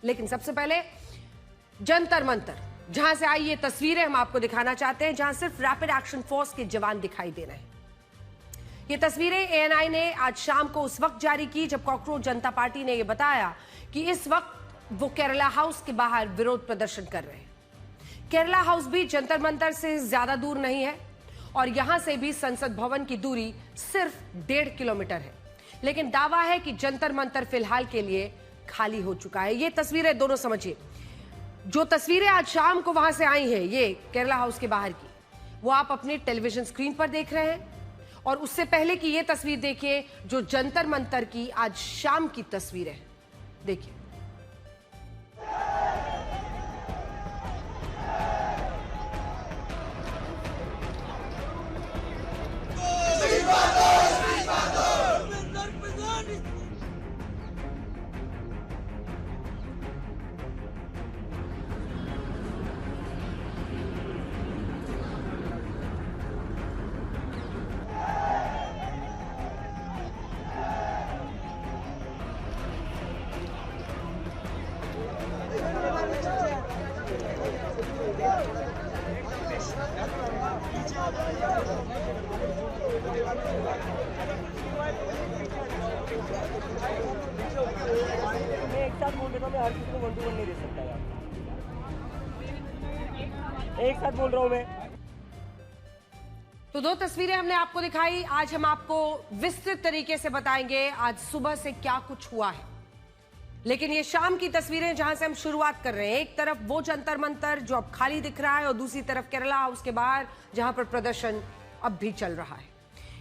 लेकिन सबसे पहले जंतर मंतर, जहां से आई ये तस्वीरें हम आपको दिखाना चाहते हैं, जहां सिर्फ रैपिड एक्शन फोर्स के जवान दिखाई दे रहे हैं। ये तस्वीरें एएनआई ने आज शाम को उस वक्त जारी की जब कॉकरोच जनता पार्टी ने यह बताया कि इस वक्त वो केरला हाउस के बाहर विरोध प्रदर्शन कर रहे हैं। केरला हाउस भी जंतर मंतर से ज्यादा दूर नहीं है और यहां से भी संसद भवन की दूरी सिर्फ 1.5 किलोमीटर है, लेकिन दावा है कि जंतर मंतर फिलहाल के लिए खाली हो चुका है। ये तस्वीरें दोनों समझिए, जो तस्वीरें आज शाम को वहां से आई हैं, ये केरला हाउस के बाहर की, वो आप अपने टेलीविजन स्क्रीन पर देख रहे हैं। और उससे पहले की ये तस्वीर देखिए जो जंतर मंतर की आज शाम की तस्वीर है, देखिए। मैं एक साथ बोल देता हूँ, मैं हर किसी को 1 to 1 नहीं दे सकता यार। एक साथ बोल रहा हूँ मैं। तो 2 तस्वीरें हमने आपको दिखाई। आज हम आपको विस्तृत तरीके से बताएंगे आज सुबह से क्या कुछ हुआ है, लेकिन ये शाम की तस्वीरें जहां से हम शुरुआत कर रहे हैं। एक तरफ वो जंतर मंतर जो अब खाली दिख रहा है और दूसरी तरफ केरला हाउस के बाहर जहां पर प्रदर्शन अब भी चल रहा है।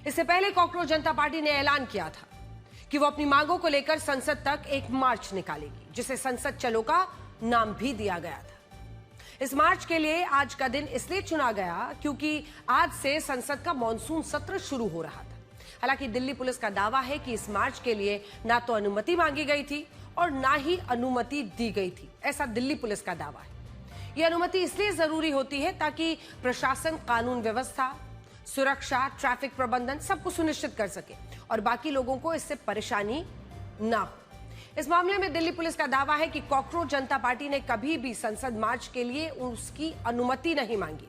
इससे पहले कॉकरोच जनता पार्टी ने ऐलान किया था कि वो अपनी मांगों को लेकर संसद तक एक मार्च निकालेगी, जिसे संसद चलो का नाम भी दिया गया था। इस मार्च के लिए आज का दिन इसलिए चुना गया क्योंकि आज से संसद का मॉनसून सत्र शुरू हो रहा था। हालांकि दिल्ली पुलिस का दावा है कि इस मार्च के लिए ना तो अनुमति मांगी गई थी और ना ही अनुमति दी गई थी, ऐसा दिल्ली पुलिस का दावा है। यह अनुमति इसलिए जरूरी होती है ताकि प्रशासन कानून व्यवस्था, सुरक्षा, ट्रैफिक प्रबंधन सबको सुनिश्चित कर सके और बाकी लोगों को इससे परेशानी ना हो। इस मामले में दिल्ली पुलिस का दावा है कि कॉकरोच जनता पार्टी ने कभी भी संसद मार्च के लिए उसकी अनुमति नहीं मांगी,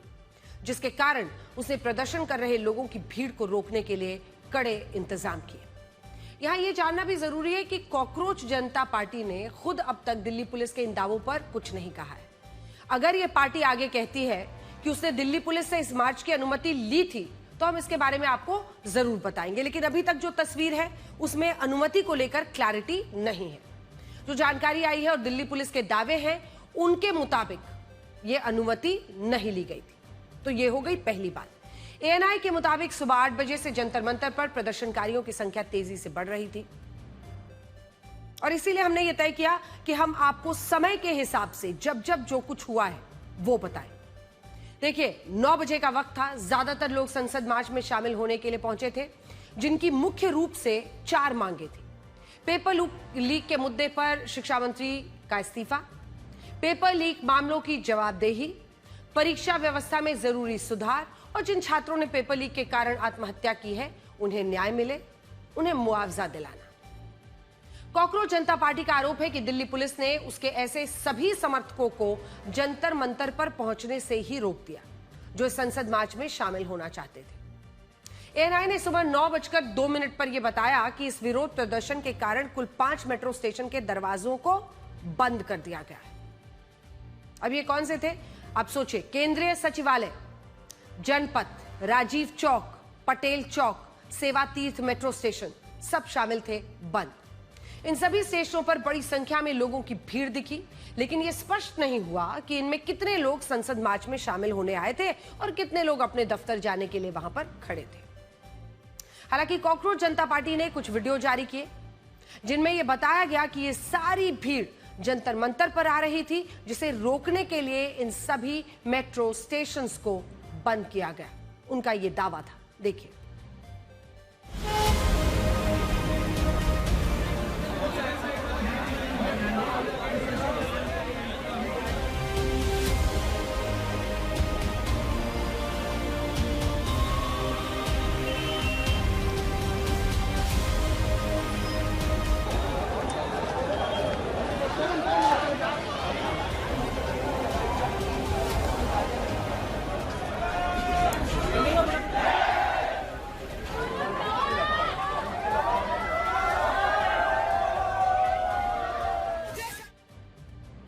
जिसके कारण उसने प्रदर्शन कर रहे लोगों की भीड़ को रोकने के लिए कड़े इंतजाम किए। यहां यह जानना भी जरूरी है कि कॉकरोच जनता पार्टी ने खुद अब तक दिल्ली पुलिस के इन दावों पर कुछ नहीं कहा है। अगर यह पार्टी आगे कहती है कि उसने दिल्ली पुलिस से इस मार्च की अनुमति ली थी तो हम इसके बारे में आपको जरूर बताएंगे, लेकिन अभी तक जो तस्वीर है उसमें अनुमति को लेकर क्लैरिटी नहीं है। जो जानकारी आई है और दिल्ली पुलिस के दावे हैं उनके मुताबिक यह अनुमति नहीं ली गई थी। तो यह हो गई पहली बात। एएनआई के मुताबिक सुबह 8 बजे से जंतर मंतर पर प्रदर्शनकारियों की संख्या तेजी से बढ़ रही थी और इसीलिए हमने यह तय किया कि हम आपको समय के हिसाब से जब जब जो कुछ हुआ है वो बताएं। देखिए, 9 बजे का वक्त था। ज्यादातर लोग संसद मार्च में शामिल होने के लिए पहुंचे थे, जिनकी मुख्य रूप से 4 मांगे थी। पेपर लीक के मुद्दे पर शिक्षा मंत्री का इस्तीफा, पेपर लीक मामलों की जवाबदेही, परीक्षा व्यवस्था में जरूरी सुधार और जिन छात्रों ने पेपर लीक के कारण आत्महत्या की है उन्हें न्याय मिले, उन्हें मुआवजा दिलाना। कॉकरोच जनता पार्टी का आरोप है कि दिल्ली पुलिस ने उसके ऐसे सभी समर्थकों को जंतर मंतर पर पहुंचने से ही रोक दिया जो इस संसद मार्च में शामिल होना चाहते थे। एएनआई ने सुबह 9:02 पर यह बताया कि इस विरोध प्रदर्शन के कारण कुल 5 मेट्रो स्टेशन के दरवाजों को बंद कर दिया गया है। अब ये कौन से थे आप सोचिए, केंद्रीय सचिवालय, जनपथ, राजीव चौक, पटेल चौक, सेवा तीर्थ मेट्रो स्टेशन सब शामिल थे बंद। इन सभी स्टेशनों पर बड़ी संख्या में लोगों की भीड़ दिखी, लेकिन यह स्पष्ट नहीं हुआ कि इनमें कितने लोग संसद मार्च में शामिल होने आए थे और कितने लोग अपने दफ्तर जाने के लिए वहां पर खड़े थे। हालांकि कॉकरोच जनता पार्टी ने कुछ वीडियो जारी किए जिनमें यह बताया गया कि यह सारी भीड़ जंतर मंतर पर आ रही थी, जिसे रोकने के लिए इन सभी मेट्रो स्टेशंस को बंद किया गया। उनका यह दावा था, देखिए।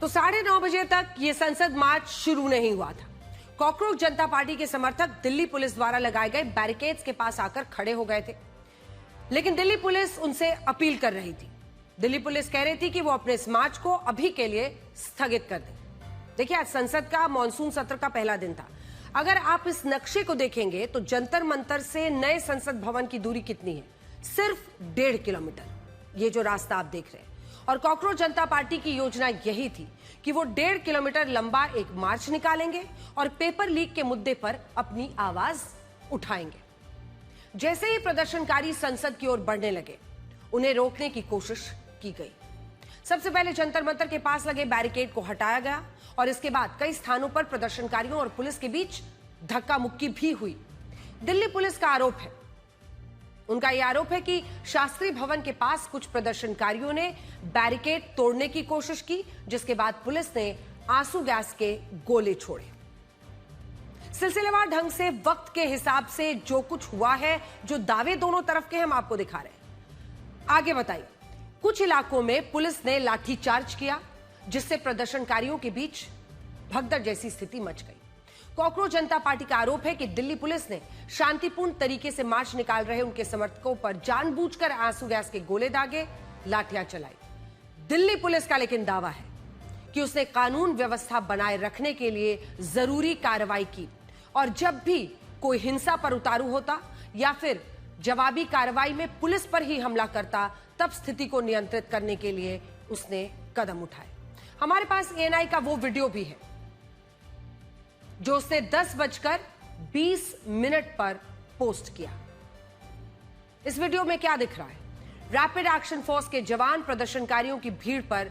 तो 9:30 बजे तक ये संसद मार्च शुरू नहीं हुआ था। कॉकरोच जनता पार्टी के समर्थक दिल्ली पुलिस द्वारा लगाए गए बैरिकेड्स के पास आकर खड़े हो गए थे, लेकिन दिल्ली पुलिस उनसे अपील कर रही थी। दिल्ली पुलिस कह रही थी कि वो अपने इस मार्च को अभी के लिए स्थगित कर दें। देखिए, आज संसद का मॉनसून सत्र का पहला दिन था। अगर आप इस नक्शे को देखेंगे तो जंतर मंतर से नए संसद भवन की दूरी कितनी है? सिर्फ 1.5 किलोमीटर। ये जो रास्ता आप देख रहे हैं, और कॉकरोच जनता पार्टी की योजना यही थी कि वो 1.5 किलोमीटर लंबा एक मार्च निकालेंगे और पेपर लीक के मुद्दे पर अपनी आवाज उठाएंगे। जैसे ही प्रदर्शनकारी संसद की ओर बढ़ने लगे, उन्हें रोकने की कोशिश की गई। सबसे पहले जंतर मंतर के पास लगे बैरिकेड को हटाया गया और इसके बाद कई स्थानों पर प्रदर्शनकारियों और पुलिस के बीच धक्का मुक्की भी हुई। दिल्ली पुलिस का आरोप है, उनका यह आरोप है कि शास्त्री भवन के पास कुछ प्रदर्शनकारियों ने बैरिकेड तोड़ने की कोशिश की, जिसके बाद पुलिस ने आंसू गैस के गोले छोड़े। सिलसिलेवार ढंग से वक्त के हिसाब से जो कुछ हुआ है, जो दावे दोनों तरफ के हम आपको दिखा रहे हैं। आगे बताइए। कुछ इलाकों में पुलिस ने लाठीचार्ज किया, जिससे प्रदर्शनकारियों के बीच भगदड़ जैसी स्थिति मच गई। कॉकरोच जनता पार्टी का आरोप है कि दिल्ली पुलिस ने शांतिपूर्ण तरीके से मार्च निकाल रहे उनके समर्थकों पर जानबूझकर आंसू गैस के गोले दागे, लाठियां चलाई। दिल्ली पुलिस का लेकिन दावा है कि उसने कानून व्यवस्था बनाए रखने के लिए जरूरी कार्रवाई की और जब भी कोई हिंसा पर उतारू होता या फिर जवाबी कार्रवाई में पुलिस पर ही हमला करता, तब स्थिति को नियंत्रित करने के लिए उसने कदम उठाए। हमारे पास एएनआई का वो वीडियो भी है जो उसने 10:20 पर पोस्ट किया। इस वीडियो में क्या दिख रहा है? रैपिड एक्शन फोर्स के जवान प्रदर्शनकारियों की भीड़ पर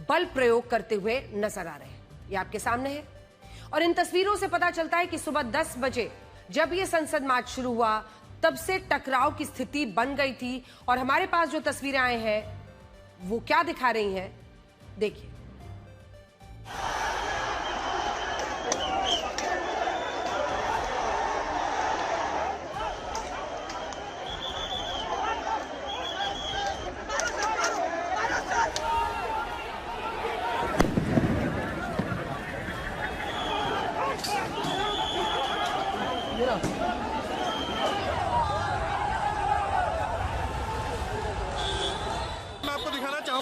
बल प्रयोग करते हुए नजर आ रहे हैं। ये आपके सामने है और इन तस्वीरों से पता चलता है कि सुबह 10 बजे जब यह संसद मार्च शुरू हुआ, तब से टकराव की स्थिति बन गई थी। और हमारे पास जो तस्वीरें आई हैं वो क्या दिखा रही हैं, देखिए।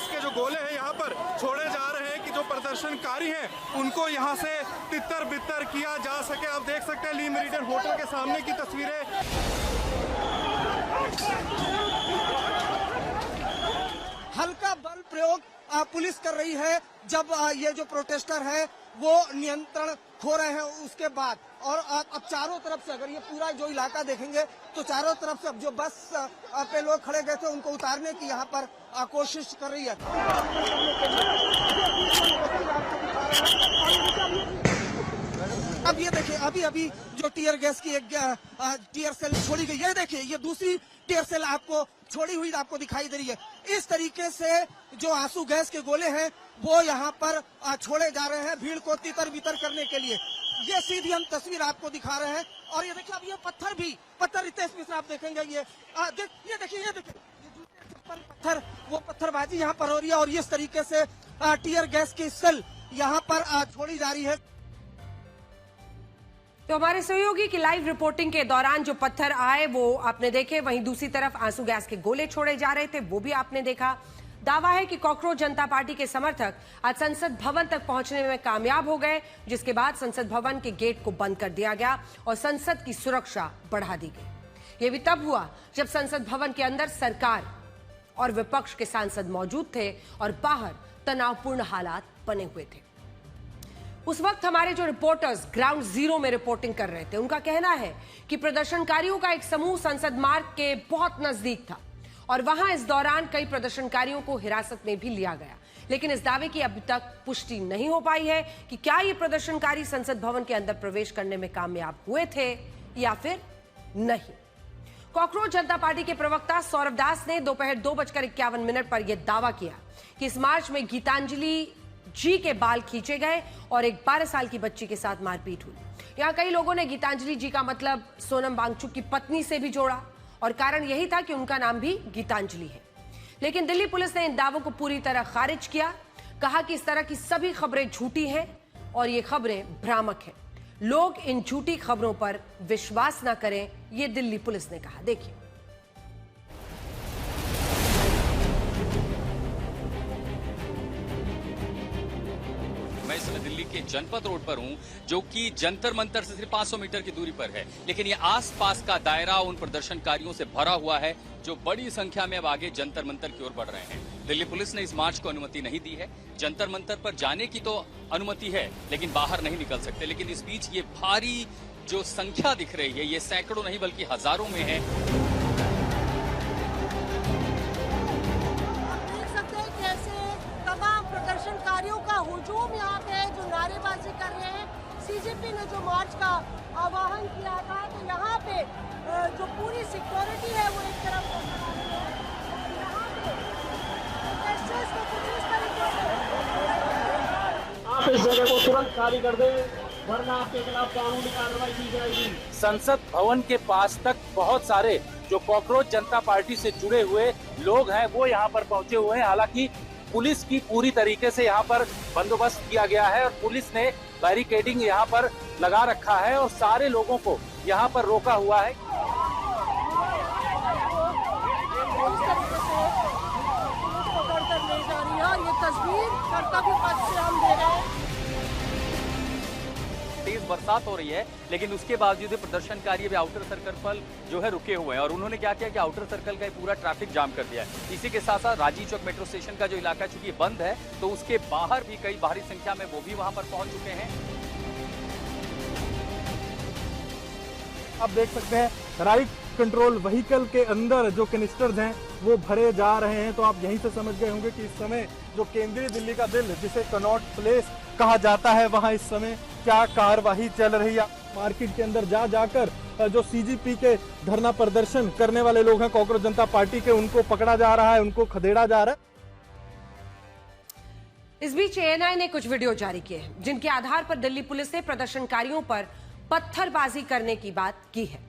के जो गोले हैं यहाँ पर छोड़े जा रहे हैं कि जो प्रदर्शनकारी हैं उनको यहाँ से तितर बितर किया जा सके। आप देख सकते हैं ली मेरिडियन होटल के सामने की तस्वीरें। हल्का बल प्रयोग पुलिस कर रही है जब ये जो प्रोटेस्टर है वो नियंत्रण खो रहे हैं उसके बाद। और अब चारों तरफ से अगर ये पूरा जो इलाका देखेंगे तो चारों तरफ से अब जो बस पे लोग खड़े गए थे उनको उतारने की यहाँ पर कोशिश कर रही है। अब ये देखिए, अभी जो टीयर गैस की एक टीयर सेल छोड़ी गई, ये देखिए ये दूसरी टीयर सेल आपको छोड़ी हुई आपको दिखाई दे रही है। इस तरीके से जो आंसू गैस के गोले हैं वो यहाँ पर छोड़े जा रहे हैं भीड़ को तितर बितर करने के लिए। ये सीधी हम तस्वीर आपको दिखा रहे हैं। और ये देखिए अब ये पत्थर रितेश मिश्रा आप देखेंगे, ये देखिए पत्थर, वो पत्थरबाजी यहाँ पर हो रही है और इस तरीके से टीयर गैस की सेल यहाँ पर छोड़ी जा रही है। तो हमारे सहयोगी की लाइव रिपोर्टिंग के दौरान जो पत्थर आए वो आपने देखे, वहीं दूसरी तरफ आंसू गैस के गोले छोड़े जा रहे थे, वो भी आपने देखा। दावा है कि कॉकरोच जनता पार्टी के समर्थक आज संसद भवन तक पहुंचने में कामयाब हो गए, जिसके बाद संसद भवन के गेट को बंद कर दिया गया और संसद की सुरक्षा बढ़ा दी गई। यह भी तब हुआ जब संसद भवन के अंदर सरकार और विपक्ष के सांसद मौजूद थे और बाहर तनावपूर्ण हालात बने हुए थे। उस वक्त हमारे जो रिपोर्टर्स ग्राउंड जीरो में रिपोर्टिंग कर रहे थे, उनका कहना है कि प्रदर्शनकारियों का एक समूह संसद मार्ग के बहुत नजदीक था और वहां इस दौरान कई प्रदर्शनकारियों को हिरासत में भी लिया गया। लेकिन इस दावे की अभी तक पुष्टि नहीं हो पाई है कि क्या ये प्रदर्शनकारी संसद भवन के अंदर प्रवेश करने में कामयाब हुए थे या फिर नहीं। कॉकरोच जनता पार्टी के प्रवक्ता सौरभ दास ने दोपहर 2:51 पर यह दावा किया कि इस मार्च में गीतांजलि जी के बाल खींचे गए और एक 12 साल की बच्ची के साथ मारपीट हुई। यहां कई लोगों ने गीतांजलि जी का मतलब सोनम वांगचुक की पत्नी से भी जोड़ा और कारण यही था कि उनका नाम भी गीतांजलि है। लेकिन दिल्ली पुलिस ने इन दावों को पूरी तरह खारिज किया। कहा कि इस तरह की सभी खबरें झूठी हैं और ये खबरें भ्रामक हैं। लोग इन झूठी खबरों पर विश्वास ना करें, ये दिल्ली पुलिस ने कहा। देखिए। मैं इस समय दिल्ली के जनपद रोड पर हूं, जो कि जंतर मंतर से सिर्फ 500 मीटर की दूरी पर है, लेकिन ये आसपास का दायरा उन प्रदर्शनकारियों से भरा हुआ है जो बड़ी संख्या में अब आगे जंतर मंतर की ओर बढ़ रहे हैं। दिल्ली पुलिस ने इस मार्च को अनुमति नहीं दी है। जंतर मंतर पर जाने की तो अनुमति है, लेकिन बाहर नहीं निकल सकते। लेकिन इस बीच ये भारी जो संख्या दिख रही है, ये सैकड़ों नहीं बल्कि हजारों में है। प्रदर्शनकारियों का हुजूम यहाँ पे है, जो नारेबाजी कर रहे हैं। सीजेपी ने जो मार्च का आह्वान किया था, तो यहाँ पे जो पूरी सिक्योरिटी है वो एक तरफ यहाँ पे प्रोटेस्टर्स को कुछ इस तरीके से आप इस जगह को तुरंत खाली कर दें, वरना आपके खिलाफ कानूनी कार्रवाई की जाएगी। संसद भवन के पास तक बहुत सारे जो कॉकरोच जनता पार्टी से जुड़े हुए लोग हैं वो यहाँ पर पहुंचे हुए हैं। हालांकि पुलिस की पूरी तरीके से यहाँ पर बंदोबस्त किया गया है और पुलिस ने बैरिकेडिंग यहाँ पर लगा रखा है और सारे लोगों को यहाँ पर रोका हुआ है। पकड़कर ले जा रही है और ये तस्वीर कर्तव्य पथ से हम दे रहे हैं। तेज बरसात हो रही है, लेकिन उसके बावजूद प्रदर्शनकारी अभी आउटर सर्कल पर जो है रुके हुए हैं और उन्होंने क्या किया कि आउटर सर्कल का पूरा ट्रैफिक जाम कर दिया है। इसी के साथ साथ राजीव चौक मेट्रो स्टेशन का जो इलाका चूंकि बंद है, तो उसके बाहर भी कई भारी संख्या में वो भी वहां पर पहुंच चुके हैं। आप देख सकते हैं राइट कंट्रोल व्हीकल के अंदर जो कैनिस्टर्स हैं वो भरे जा रहे हैं। तो आप यहीं से समझ गए होंगे कि इस समय जो केंद्रीय दिल्ली का दिल, जिसे कनॉट प्लेस कहा जाता है, वहां इस समय क्या कार्यवाही चल रही है। मार्केट के अंदर जाकर जो सीजीपी के धरना प्रदर्शन करने वाले लोग हैं कॉकरोच जनता पार्टी के, उनको पकड़ा जा रहा है, उनको खदेड़ा जा रहा है। इस बीच एएनआई ने कुछ वीडियो जारी किए हैं, जिनके आधार पर दिल्ली पुलिस ने प्रदर्शनकारियों पर पत्थरबाजी करने की बात की है।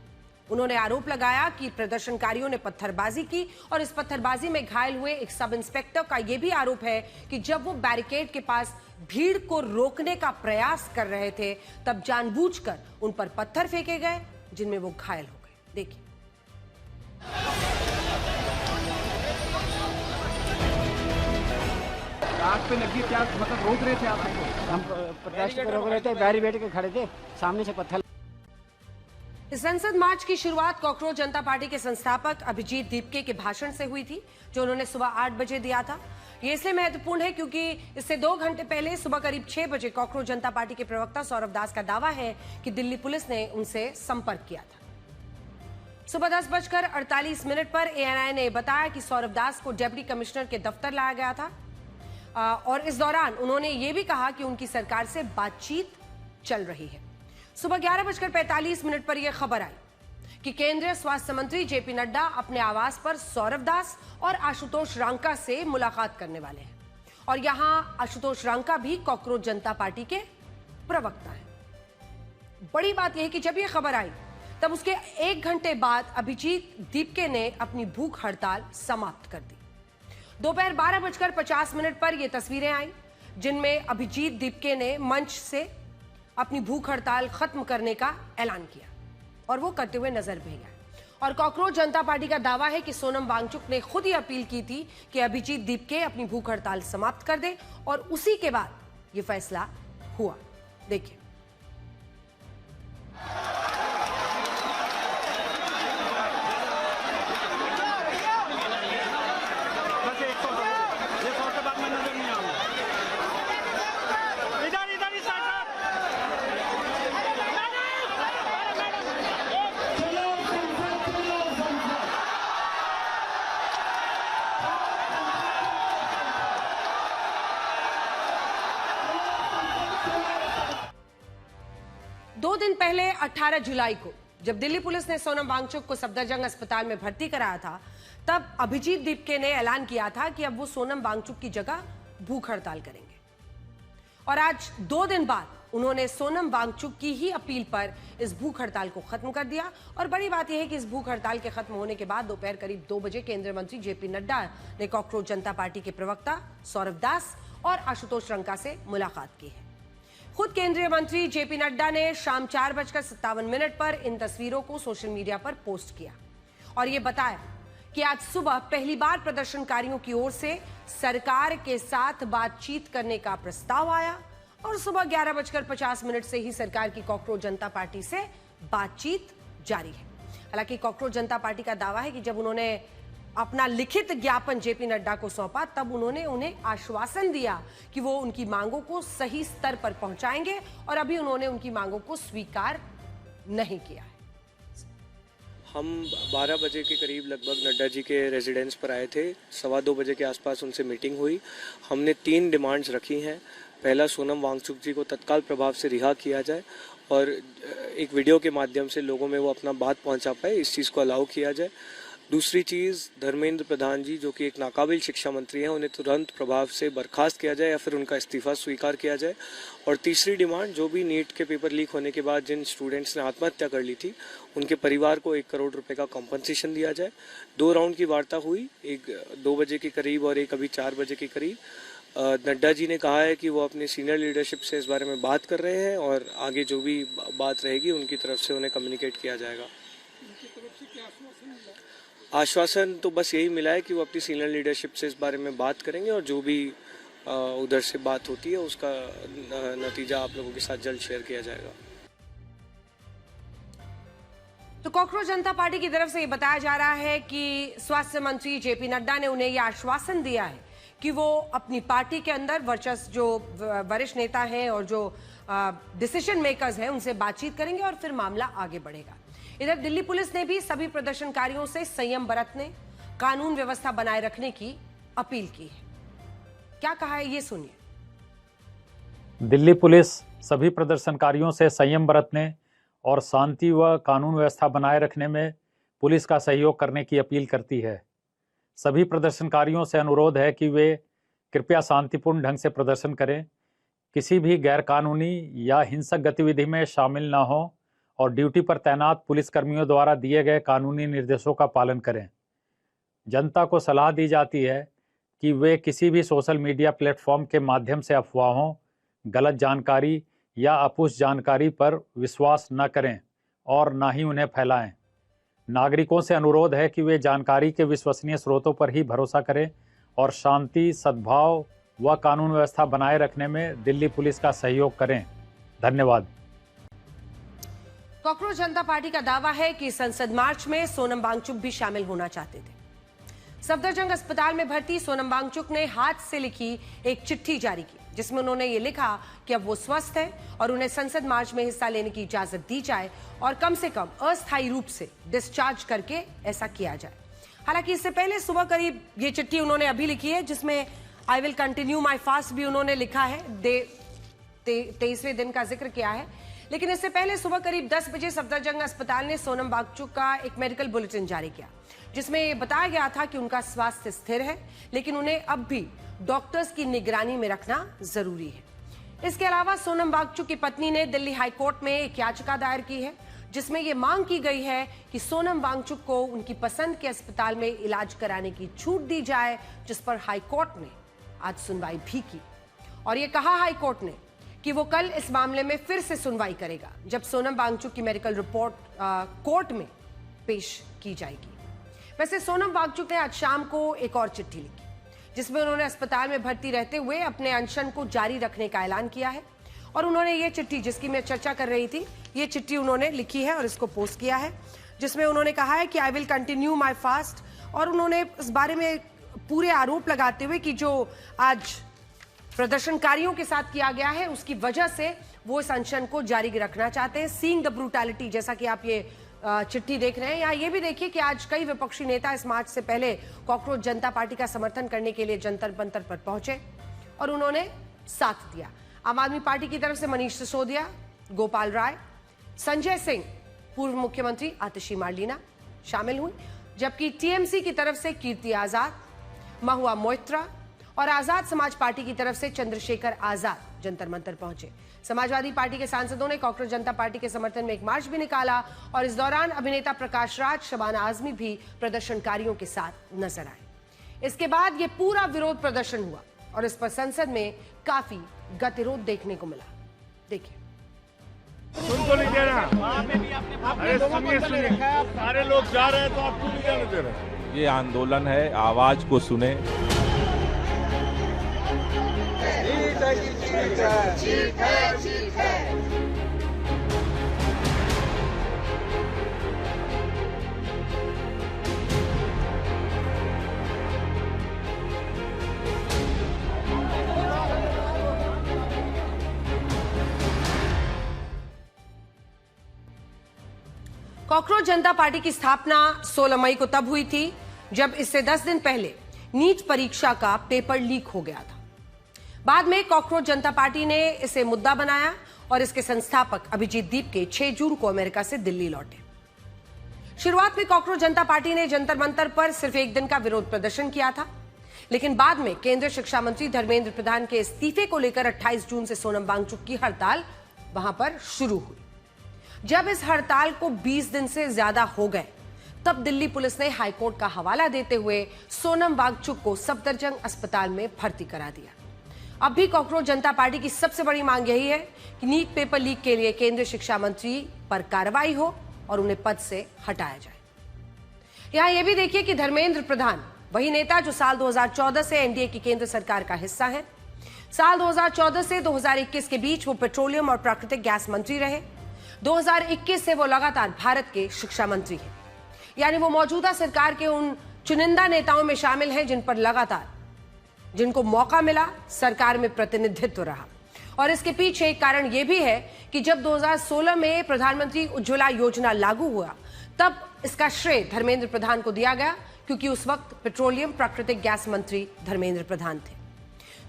उन्होंने आरोप लगाया कि प्रदर्शनकारियों ने पत्थरबाजी की और इस पत्थरबाजी में घायल हुए एक सब इंस्पेक्टर का यह भी आरोप है कि जब वो बैरिकेड के पास भीड़ को रोकने का प्रयास कर रहे थे, तब जानबूझकर उन पर पत्थर फेंके गए, जिनमें वो घायल हो गए। देखिए। आग पे लगी थी, मतलब रोक रहे थे आप हमको? हम प्रदर्शन पर रोक रहे थे, बैरिकेड के खड़े थे, सामने से पत्थर। इस संसद मार्च की शुरुआत कॉकरोच जनता पार्टी के संस्थापक अभिजीत दीपके के भाषण से हुई थी, जो उन्होंने सुबह 8 बजे दिया था। ये इसलिए महत्वपूर्ण है क्योंकि इससे 2 घंटे पहले सुबह करीब 6 बजे कॉकरोच जनता पार्टी के प्रवक्ता सौरभ दास का दावा है कि दिल्ली पुलिस ने उनसे संपर्क किया था। सुबह 10:48 पर एएनआई ने बताया कि सौरभ दास को डिप्टी कमिश्नर के दफ्तर लाया गया था और इस दौरान उन्होंने ये भी कहा कि उनकी सरकार से बातचीत चल रही है। सुबह 11:45 पर यह खबर आई कि केंद्रीय स्वास्थ्य मंत्री जेपी नड्डा अपने आवास पर सौरभ दास और आशुतोष रांका से मुलाकात करने वाले हैं और यहां आशुतोष रांका भी कॉकरोच जनता पार्टी के प्रवक्ता हैं। बड़ी बात यह है कि जब यह खबर आई, तब उसके 1 घंटे बाद अभिजीत दीपके ने अपनी भूख हड़ताल समाप्त कर दी। दोपहर 12:50 पर यह तस्वीरें आई, जिनमें अभिजीत दीपके ने मंच से अपनी भूख हड़ताल खत्म करने का ऐलान किया और वो करते हुए नजर भी आए। और कॉकरोच जनता पार्टी का दावा है कि सोनम वांगचुक ने खुद ही अपील की थी कि अभिजीत दीपके अपनी भूख हड़ताल समाप्त कर दे और उसी के बाद ये फैसला हुआ। देखिए। दो दिन पहले 18 जुलाई को जब दिल्ली पुलिस ने सोनम वांगचुक को सफदरजंग अस्पताल में भर्ती कराया था, तब अभिजीत दीपके ने ऐलान किया था कि अब वो सोनम वांगचुक की जगह भूख हड़ताल करेंगे। और आज 2 दिन बाद उन्होंने सोनम वांगचुक की ही अपील पर इस भूख हड़ताल को खत्म कर दिया। और बड़ी बात यह है कि इस भूख हड़ताल के खत्म होने के बाद दोपहर करीब 2 बजे केंद्रीय मंत्री जेपी नड्डा ने कॉकरोच जनता पार्टी के प्रवक्ता सौरभ दास और आशुतोष रंका से मुलाकात की है। खुद केंद्रीय मंत्री जेपी नड्डा ने शाम 4:57 पर इन तस्वीरों को सोशल मीडिया पर पोस्ट किया और यह बताया कि आज सुबह पहली बार प्रदर्शनकारियों की ओर से सरकार के साथ बातचीत करने का प्रस्ताव आया और सुबह 11:50 से ही सरकार की कॉकरोच जनता पार्टी से बातचीत जारी है। हालांकि कॉकरोच जनता पार्टी का दावा है कि जब उन्होंने अपना लिखित ज्ञापन जेपी नड्डा को सौंपा तब उन्होंने उन्हें आश्वासन दिया कि वो उनकी मांगों को सही स्तर पर पहुंचाएंगे और अभी उन्होंने उनकी मांगों को स्वीकार नहीं किया है। हम 12 बजे के करीब लगभग नड्डा जी के रेजिडेंस पर आए थे। 2:15 बजे के आसपास उनसे मीटिंग हुई। हमने 3 डिमांड्स रखी हैं। पहला, सोनम वांगचुक जी को तत्काल प्रभाव से रिहा किया जाए और एक वीडियो के माध्यम से लोगों में वो अपना बात पहुंचा पाए, इस चीज़ को अलाउ किया जाए। दूसरी चीज़, धर्मेंद्र प्रधान जी जो कि एक नाकाबिल शिक्षा मंत्री हैं, उन्हें तुरंत प्रभाव से बर्खास्त किया जाए या फिर उनका इस्तीफा स्वीकार किया जाए। और तीसरी डिमांड, जो भी नीट के पेपर लीक होने के बाद जिन स्टूडेंट्स ने आत्महत्या कर ली थी उनके परिवार को 1 करोड़ रुपए का कॉम्पनसेशन दिया जाए। 2 राउंड की वार्ता हुई, एक 2 बजे के करीब और एक अभी 4 बजे के करीब। नड्डा जी ने कहा है कि वो अपनी सीनियर लीडरशिप से इस बारे में बात कर रहे हैं और आगे जो भी बात रहेगी उनकी तरफ से उन्हें कम्युनिकेट किया जाएगा। आश्वासन तो बस यही मिला है कि वो अपनी सीनियर लीडरशिप से इस बारे में बात करेंगे और जो भी उधर से बात होती है उसका नतीजा आप लोगों के साथ जल्द शेयर किया जाएगा। तो कॉकरोच जनता पार्टी की तरफ से ये बताया जा रहा है कि स्वास्थ्य मंत्री जेपी नड्डा ने उन्हें यह आश्वासन दिया है कि वो अपनी पार्टी के अंदर वर्चस्व जो वरिष्ठ नेता हैं और जो डिसीजन मेकर्स हैं उनसे बातचीत करेंगे और फिर मामला आगे बढ़ेगा। इधर दिल्ली पुलिस ने भी सभी प्रदर्शनकारियों से संयम बरतने, कानून व्यवस्था बनाए रखने की अपील की है। क्या कहा है ये सुनिए। दिल्ली पुलिस सभी प्रदर्शनकारियों से संयम बरतने और शांति व कानून व्यवस्था बनाए रखने में पुलिस का सहयोग करने की अपील करती है। सभी प्रदर्शनकारियों से अनुरोध है कि वे कृपया शांतिपूर्ण ढंग से प्रदर्शन करें, किसी भी गैरकानूनी या हिंसक गतिविधि में शामिल न हों और ड्यूटी पर तैनात पुलिसकर्मियों द्वारा दिए गए कानूनी निर्देशों का पालन करें। जनता को सलाह दी जाती है कि वे किसी भी सोशल मीडिया प्लेटफॉर्म के माध्यम से अफवाहों, गलत जानकारी या अपुष्ट जानकारी पर विश्वास न करें और न ही उन्हें फैलाएं। नागरिकों से अनुरोध है कि वे जानकारी के विश्वसनीय स्रोतों पर ही भरोसा करें और शांति, सद्भाव व कानून व्यवस्था बनाए रखने में दिल्ली पुलिस का सहयोग करें। धन्यवाद। कॉकरोच जनता पार्टी का दावा है कि संसद मार्च में सोनम वांगचुक भी शामिल होना चाहते थे। सफदरजंग अस्पताल में भर्ती सोनम वांगचुक ने हाथ से लिखी एक चिट्ठी जारी की जिसमें उन्होंने ये लिखा कि अब वो स्वस्थ है और उन्हें संसद मार्च में हिस्सा लेने की इजाजत दी जाए और कम से कम अस्थायी रूप से डिस्चार्ज करके ऐसा किया जाए। हालांकि इससे पहले सुबह करीब ये चिट्ठी उन्होंने अभी लिखी है जिसमें I will continue my fast भी उन्होंने लिखा है, 23वें दिन का जिक्र किया है। लेकिन इससे पहले सुबह करीब 10 बजे सफदरजंग अस्पताल ने सोनम वांगचुक का एक मेडिकल बुलेटिन जारी किया जिसमें यह बताया गया था कि उनका स्वास्थ्य स्थिर है लेकिन उन्हें अब भी डॉक्टर्स की निगरानी में रखना जरूरी है। इसके अलावा सोनम वांगचुक की पत्नी ने दिल्ली हाईकोर्ट में एक याचिका दायर की है जिसमें यह मांग की गई है कि सोनम वांगचुक को उनकी पसंद के अस्पताल में इलाज कराने की छूट दी जाए, जिस पर हाईकोर्ट ने आज सुनवाई भी की और यह कहा हाईकोर्ट ने कि वो कल इस मामले में फिर से सुनवाई करेगा जब सोनम वांगचुक की मेडिकल रिपोर्ट कोर्ट में पेश की जाएगी। वैसे सोनम वांगचुक ने आज शाम को एक और चिट्ठी लिखी जिसमें उन्होंने अस्पताल में भर्ती रहते हुए अपने अनशन को जारी रखने का ऐलान किया है और उन्होंने ये चिट्ठी, जिसकी मैं चर्चा कर रही थी, ये चिट्ठी उन्होंने लिखी है और इसको पोस्ट किया है जिसमें उन्होंने कहा है कि I will continue my fast और उन्होंने इस बारे में पूरे आरोप लगाते हुए कि जो आज प्रदर्शनकारियों के साथ किया गया है उसकी वजह से वो इस अनशन को जारी रखना चाहते हैं। सीइंग द ब्रूटैलिटी, जैसा कि आप ये चिट्ठी देख रहे हैं। यहाँ ये भी देखिए कि आज कई विपक्षी नेता इस मार्च से पहले कॉकरोच जनता पार्टी का समर्थन करने के लिए जंतर मंतर पर पहुंचे और उन्होंने साथ दिया। आम आदमी पार्टी की तरफ से मनीष सिसोदिया, गोपाल राय, संजय सिंह, पूर्व मुख्यमंत्री आतिशी मार्लिना शामिल हुई, जबकि टीएमसी की तरफ से कीर्ति आजाद, महुआ मोइत्रा और आजाद समाज पार्टी की तरफ से चंद्रशेखर आजाद जंतर मंतर पहुंचे। समाजवादी पार्टी के सांसदों ने कॉकरोच जनता पार्टी के समर्थन में एक मार्च भी निकाला और इस दौरान अभिनेता प्रकाश राज, शबाना आजमी भी प्रदर्शनकारियों के साथ नजर आए। इसके बाद यह पूरा विरोध प्रदर्शन हुआ और इस पर संसद में काफी गतिरोध देखने को मिला। देखिए। उनको नहीं देना। अरे सुनिए, सारे लोग जा रहे हैं तो आप क्यों नहीं जाने दे रहे? ये आंदोलन है, आवाज को सुने। कॉकरोच जनता पार्टी की स्थापना 16 मई को तब हुई थी जब इससे 10 दिन पहले नीट परीक्षा का पेपर लीक हो गया था। बाद में कॉकरोच जनता पार्टी ने इसे मुद्दा बनाया और इसके संस्थापक अभिजीत दीप के 6 जून को अमेरिका से दिल्ली लौटे। शुरुआत में कॉकरोच जनता पार्टी ने जंतर मंतर पर सिर्फ एक दिन का विरोध प्रदर्शन किया था, लेकिन बाद में केंद्रीय शिक्षा मंत्री धर्मेंद्र प्रधान के इस्तीफे को लेकर 28 जून से सोनम वांगचुक की हड़ताल वहां पर शुरू हुई। जब इस हड़ताल को 20 दिन से ज्यादा हो गए, तब दिल्ली पुलिस ने हाईकोर्ट का हवाला देते हुए सोनम वांगचुक को सफदरजंग अस्पताल में भर्ती करा दिया। अब भी कॉकरोच जनता पार्टी की सबसे बड़ी मांग यही है कि नीट पेपर लीक के लिए केंद्रीय शिक्षा मंत्री पर कार्रवाई हो और उन्हें पद से हटाया जाए। यहां यह भी देखिए कि धर्मेंद्र प्रधान वही नेता जो साल 2014 से एनडीए की केंद्र सरकार का हिस्सा है। साल 2014 से 2021 के बीच वो पेट्रोलियम और प्राकृतिक गैस मंत्री रहे। 2021 से वो लगातार भारत के शिक्षा मंत्री हैं, यानी वो मौजूदा सरकार के उन चुनिंदा नेताओं में शामिल हैं जिनको मौका मिला सरकार में प्रतिनिधित्व रहा। और इसके पीछे एक कारण यह भी है कि जब 2016 में प्रधानमंत्री उज्ज्वला योजना लागू हुआ, तब इसका श्रेय धर्मेंद्र प्रधान को दिया गया, क्योंकि उस वक्त पेट्रोलियम प्राकृतिक गैस मंत्री धर्मेंद्र प्रधान थे।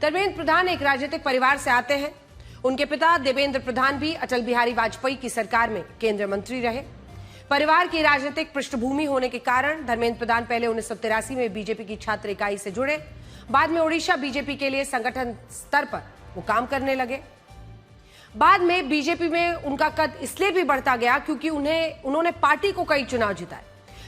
धर्मेंद्र प्रधान एक राजनीतिक परिवार से आते हैं। उनके पिता देवेंद्र प्रधान भी अटल बिहारी वाजपेयी की सरकार में केंद्रीय मंत्री रहे। परिवार की राजनीतिक पृष्ठभूमि होने के कारण धर्मेंद्र प्रधान पहले 1983 में बीजेपी की छात्र इकाई से जुड़े, बाद में ओडिशा बीजेपी के लिए संगठन स्तर पर वो काम करने लगे। बाद में बीजेपी में उनका कद इसलिए भी बढ़ता गया क्योंकि उन्होंने पार्टी को कई चुनाव जिताए,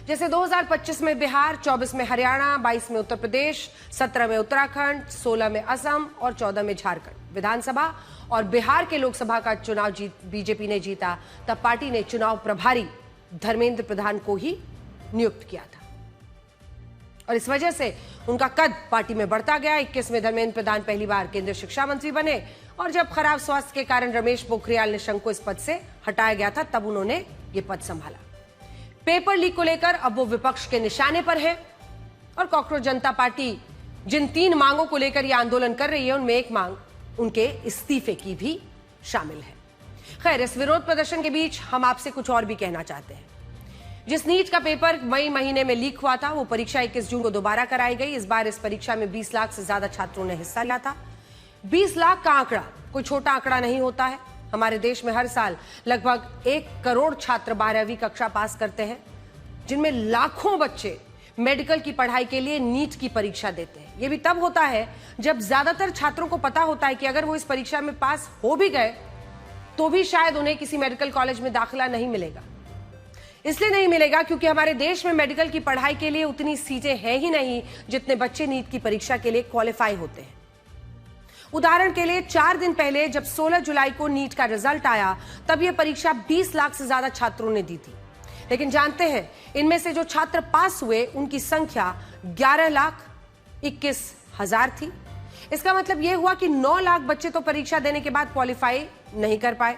जैसे 2025 में बिहार, 24 में हरियाणा, 22 में उत्तर प्रदेश, 17 में उत्तराखंड, 16 में असम और 14 में झारखंड विधानसभा और बिहार के लोकसभा का चुनाव बीजेपी ने जीता। तब पार्टी ने चुनाव प्रभारी धर्मेंद्र प्रधान को ही नियुक्त किया था और इस वजह से उनका कद पार्टी में बढ़ता गया। 21 में धर्मेंद्र प्रधान पहली बार केंद्रीय शिक्षा मंत्री बने और जब खराब स्वास्थ्य के कारण रमेश पोखरियाल निशंक को इस पद से हटाया गया था, तब उन्होंने ये पद संभाला। पेपर लीक को लेकर अब वो विपक्ष के निशाने पर है और कॉकरोच जनता पार्टी जिन 3 मांगों को लेकर यह आंदोलन कर रही है, उनमें एक मांग उनके इस्तीफे की भी शामिल है। खैर, इस विरोध प्रदर्शन के बीच हम आपसे कुछ और भी कहना चाहते हैं। जिस नीट का पेपर मई महीने में लीक हुआ था, वो परीक्षा 21 जून को दोबारा कराई गई। इस बार इस परीक्षा में 20 लाख से ज्यादा छात्रों ने हिस्सा लिया था। 20 लाख का आंकड़ा कोई छोटा आंकड़ा नहीं होता है। हमारे देश में हर साल लगभग 1 करोड़ छात्र 12वीं कक्षा पास करते हैं, जिनमें लाखों बच्चे मेडिकल की पढ़ाई के लिए नीट की परीक्षा देते हैं। यह भी तब होता है जब ज्यादातर छात्रों को पता होता है कि अगर वो इस परीक्षा में पास हो भी गए तो भी शायद उन्हें किसी मेडिकल कॉलेज में दाखिला नहीं मिलेगा। इसलिए नहीं मिलेगा क्योंकि हमारे देश में मेडिकल की पढ़ाई के लिए उतनी सीटें हैं ही नहीं जितने बच्चे नीट की परीक्षा के लिए क्वालिफाई होते हैं। उदाहरण के लिए 4 दिन पहले जब 16 जुलाई को नीट का रिजल्ट आया, तब यह परीक्षा 20 लाख से ज्यादा छात्रों ने दी थी। लेकिन जानते हैं, इनमें से जो छात्र पास हुए उनकी संख्या 11,21,000 थी। इसका मतलब यह हुआ कि 9 लाख बच्चे तो परीक्षा देने के बाद क्वालिफाई नहीं कर पाए।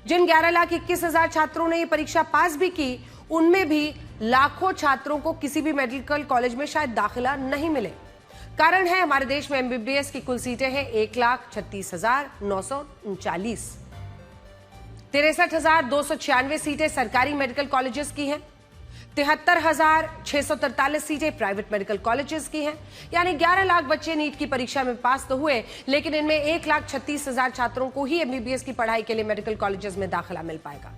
जिन 11,21,000 छात्रों ने यह परीक्षा पास भी की, उनमें भी लाखों छात्रों को किसी भी मेडिकल कॉलेज में शायद दाखिला नहीं मिले। कारण है, हमारे देश में एमबीबीएस की कुल सीटें हैं 1,36,939। 63,296 सीटें सरकारी मेडिकल कॉलेजेस की हैं। 73,643 सीटें प्राइवेट मेडिकल कॉलेजेस की हैं। यानी 11 लाख बच्चे नीट की परीक्षा में पास तो हुए, लेकिन इनमें 1,36,000 छात्रों को ही एमबीबीएस की पढ़ाई के लिए मेडिकल कॉलेजेस में दाखिला मिल पाएगा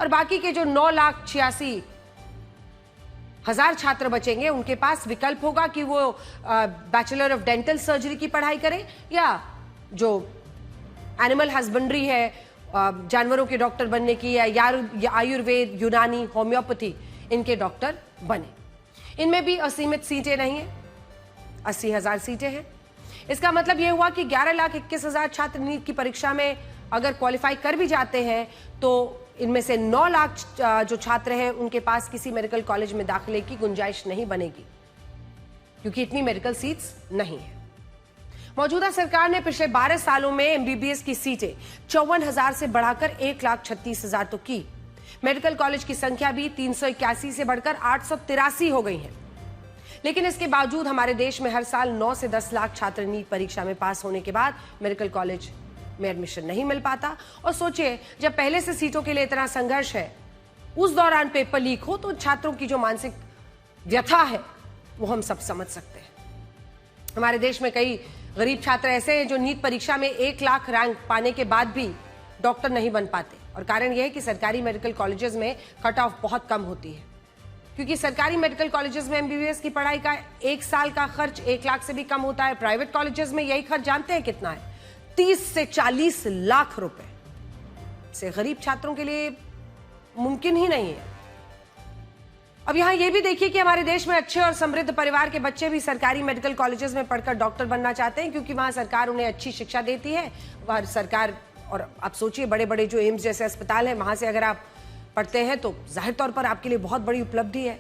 और बाकी के जो 9,86,000 छात्र बचेंगे, उनके पास विकल्प होगा कि वो बैचलर ऑफ डेंटल सर्जरी की पढ़ाई करें या जो एनिमल हस्बेंड्री है, जानवरों के डॉक्टर बनने की, या आयुर्वेद, यूनानी, होम्योपैथी, इनके डॉक्टर बने। इनमें भी असीमित सीटें नहीं है, 80,000 सीटें हैं। इसका मतलब यह हुआ कि 11,21,000 छात्र नीट की परीक्षा में अगर क्वालिफाई कर भी जाते हैं तो इनमें से 9 लाख जो छात्र हैं उनके पास किसी मेडिकल कॉलेज में दाखिले की गुंजाइश नहीं बनेगी, क्योंकि इतनी मेडिकल सीट्स नहीं है। मौजूदा सरकार ने पिछले 12 सालों में एमबीबीएस की सीटें 54,000 से बढ़ाकर 1,36,000 तो की। मेडिकल कॉलेज की संख्या भी 381 से बढ़कर 883 हो गई है। लेकिन इसके बावजूद हमारे देश में हर साल 9 से 10 लाख छात्र नीट परीक्षा में पास होने के बाद मेडिकल कॉलेज में एडमिशन नहीं मिल पाता। और सोचिए, जब पहले से सीटों के लिए इतना संघर्ष है, उस दौरान पेपर लीक हो तो छात्रों की जो मानसिक व्यथा है वो हम सब समझ सकते हैं। हमारे देश में कई गरीब छात्र ऐसे हैं जो नीट परीक्षा में 1 लाख रैंक पाने के बाद भी डॉक्टर नहीं बन पाते। और कारण यह है कि सरकारी मेडिकल कॉलेजेस में कट ऑफ बहुत कम होती है, क्योंकि सरकारी मेडिकल कॉलेजेस में एमबीबीएस की पढ़ाई का 1 साल का खर्च 1 लाख से भी कम होता है। प्राइवेट कॉलेजेस में यही खर्च जानते हैं कितना है? 30 से 40 लाख रुपए से गरीब छात्रों के लिए मुमकिन ही नहीं है। अब यहां यह भी देखिए कि हमारे देश में अच्छे और समृद्ध परिवार के बच्चे भी सरकारी मेडिकल कॉलेजेस में पढ़कर डॉक्टर बनना चाहते हैं, क्योंकि वहां सरकार उन्हें अच्छी शिक्षा देती है। वहां सरकार, और आप सोचिए बड़े बड़े जो एम्स जैसे अस्पताल है, वहां से अगर आप पढ़ते हैं तो जाहिर तौर पर आपके लिए बहुत बड़ी उपलब्धि है।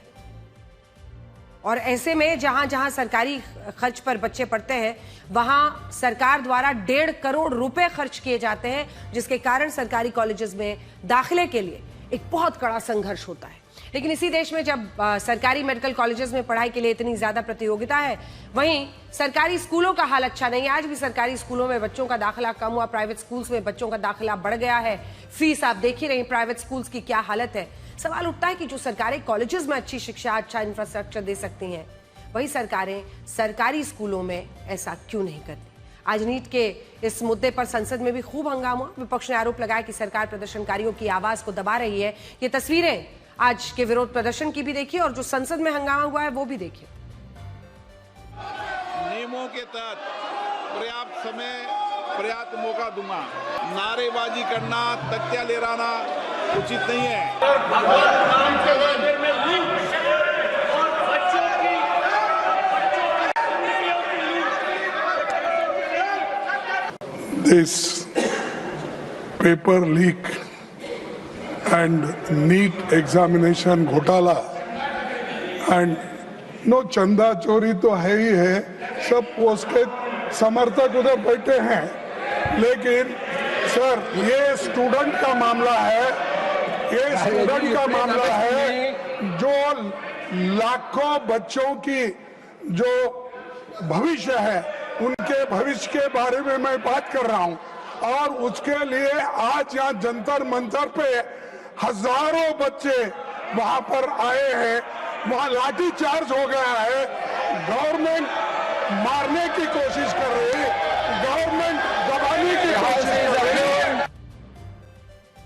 और ऐसे में जहां जहां सरकारी खर्च पर बच्चे पढ़ते हैं, वहां सरकार द्वारा 1.5 करोड़ रुपए खर्च किए जाते हैं, जिसके कारण सरकारी कॉलेजेस में दाखिले के लिए एक बहुत कड़ा संघर्ष होता है। लेकिन इसी देश में जब सरकारी मेडिकल कॉलेजेस में पढ़ाई के लिए इतनी ज्यादा प्रतियोगिता है, वहीं सरकारी स्कूलों का हाल अच्छा नहीं है। आज भी सरकारी स्कूलों में बच्चों का दाखिला कम हुआ, प्राइवेट स्कूल्स में बच्चों का दाखिला बढ़ गया है। फीस आप देख ही रही प्राइवेट स्कूल्स की क्या हालत है। सवाल उठता है कि जो सरकारी कॉलेजेस में अच्छी शिक्षा, अच्छा इंफ्रास्ट्रक्चर दे सकती हैं, वही सरकारें सरकारी स्कूलों में ऐसा क्यों नहीं करती। आज नीट के इस मुद्दे पर संसद में भी खूब हंगामा हुआ। विपक्ष ने आरोप लगाया कि सरकार प्रदर्शनकारियों की आवाज को दबा रही है। ये तस्वीरें आज के विरोध प्रदर्शन की भी देखिए और जो संसद में हंगामा हुआ है वो भी देखिए। नियमों के तहत पर्याप्त समय, पर्याप्त मौका दूंगा। नारेबाजी करना, तख्तियां लहराना उचित नहीं है। This paper leak and NEET examination घोटाला and नो चंदा चोरी तो है ही है, सब उसके समर्थक उधर बैठे हैं। लेकिन सर, ये स्टूडेंट का मामला है, ये स्टूडेंट का मामला है जो लाखों बच्चों की जो भविष्य है, उनके भविष्य के बारे में मैं बात कर रहा हूं। और उसके लिए आज यहाँ जंतर मंतर पे हजारों बच्चे वहां पर आए हैं, वहां लाठी चार्ज हो गया है। गवर्नमेंट मारने की कोशिश कर रही है, गवर्नमेंट दबाने की कोशिश कर रही है।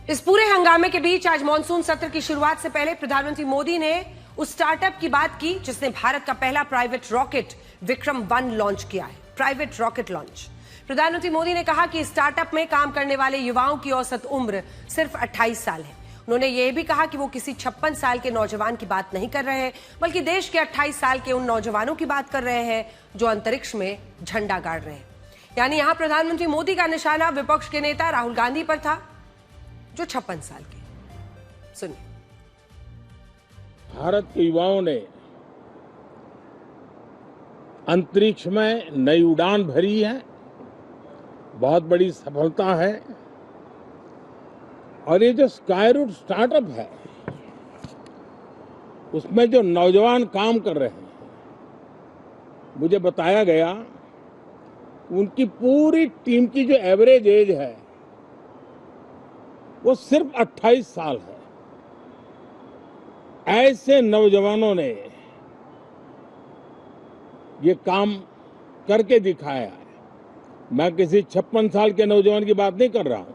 इस पूरे हंगामे के बीच आज मॉनसून सत्र की शुरुआत से पहले प्रधानमंत्री मोदी ने उस स्टार्टअप की बात की जिसने भारत का पहला प्राइवेट रॉकेट विक्रम-1 लॉन्च किया है। Private rocket launch. प्रधानमंत्री मोदी ने कहा कि स्टार्टअप में काम करने वाले युवाओं की औसत उम्र सिर्फ 28 साल है। उन्होंने यह भी कहा कि वो किसी 56 साल के नौजवान की बात नहीं कर रहे हैं, बल्कि देश के 28 साल के उन नौजवानों की बात कर रहे हैं जो अंतरिक्ष में झंडा गाड़ रहे हैं। यानी यहां प्रधानमंत्री मोदी का निशाना विपक्ष के नेता राहुल गांधी पर था, जो 56 साल के। सुनिए। भारत के युवाओं ने अंतरिक्ष में नई उड़ान भरी है, बहुत बड़ी सफलता है। और ये जो स्काईरूट स्टार्टअप है, उसमें जो नौजवान काम कर रहे हैं, मुझे बताया गया उनकी पूरी टीम की जो एवरेज एज है वो सिर्फ 28 साल है। ऐसे नौजवानों ने ये काम करके दिखाया है। मैं किसी 56 साल के नौजवान की बात नहीं कर रहा हूं,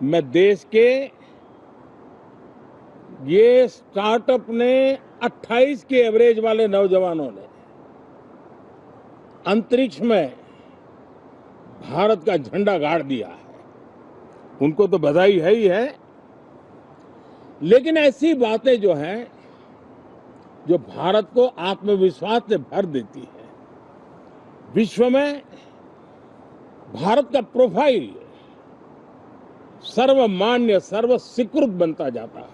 मैं देश के ये स्टार्टअप ने 28 के एवरेज वाले नौजवानों ने अंतरिक्ष में भारत का झंडा गाड़ दिया है। उनको तो बधाई है ही है, लेकिन ऐसी बातें जो हैं, जो भारत को आत्मविश्वास से भर देती है, विश्व में भारत का प्रोफाइल सर्वमान्य सर्वस्वीकृत बनता जाता है।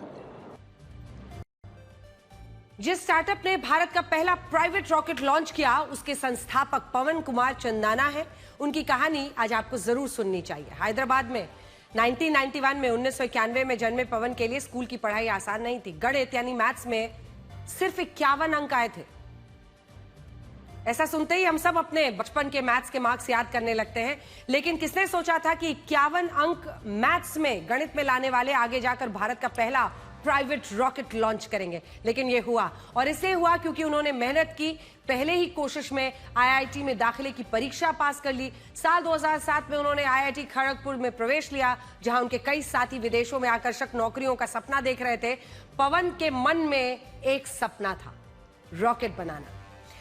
जिस स्टार्टअप ने भारत का पहला प्राइवेट रॉकेट लॉन्च किया, उसके संस्थापक पवन कुमार चंदाना है। उनकी कहानी आज आपको जरूर सुननी चाहिए। हैदराबाद में 1991 में 1991 में जन्मे पवन के लिए स्कूल की पढ़ाई आसान नहीं थी। गणित यानी मैथ्स में सिर्फ 51 अंक आए थे। ऐसा सुनते ही हम सब अपने बचपन के मैथ्स के मार्क्स याद करने लगते हैं, लेकिन किसने सोचा था कि 51 अंक मैथ्स में, गणित में लाने वाले आगे जाकर भारत का पहला प्राइवेट रॉकेट लॉन्च करेंगे। लेकिन यह हुआ, और इसलिए हुआ क्योंकि उन्होंने मेहनत की। पहले ही कोशिश में आईआईटी में दाखिले की परीक्षा पास कर ली। साल 2007 में उन्होंने आईआईटी खड़गपुर में प्रवेश लिया, जहां उनके कई साथी विदेशों में आकर्षक नौकरियों का सपना देख रहे थे। पवन के मन में एक सपना था, रॉकेट बनाना।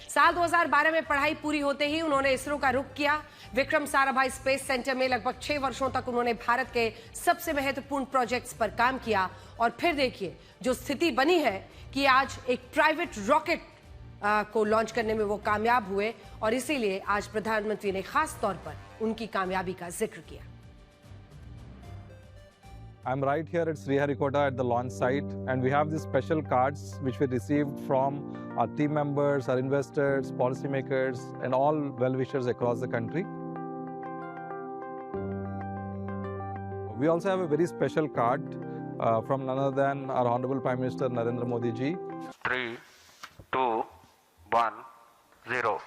साल 2012 में पढ़ाई पूरी होते ही उन्होंने इसरो का रुख किया। विक्रम साराभाई स्पेस सेंटर में लगभग 6 वर्षों तक उन्होंने भारत के सबसे महत्वपूर्ण प्रोजेक्ट्स पर काम किया। और फिर देखिए जो स्थिति बनी है कि आज एक प्राइवेट रॉकेट को लॉन्च करने में वो कामयाब हुए, और इसीलिए आज प्रधानमंत्री ने खास तौर पर उनकी कामयाबी का जिक्र किया। I'm right here at Sriharikota at the launch site, and we have these special cards which we received from our team members, our investors, policymakers, and all well-wishers across the country. We also have a very special card from none other than our Honorable Prime Minister Narendra Modi ji. 3, 2, 1, 0.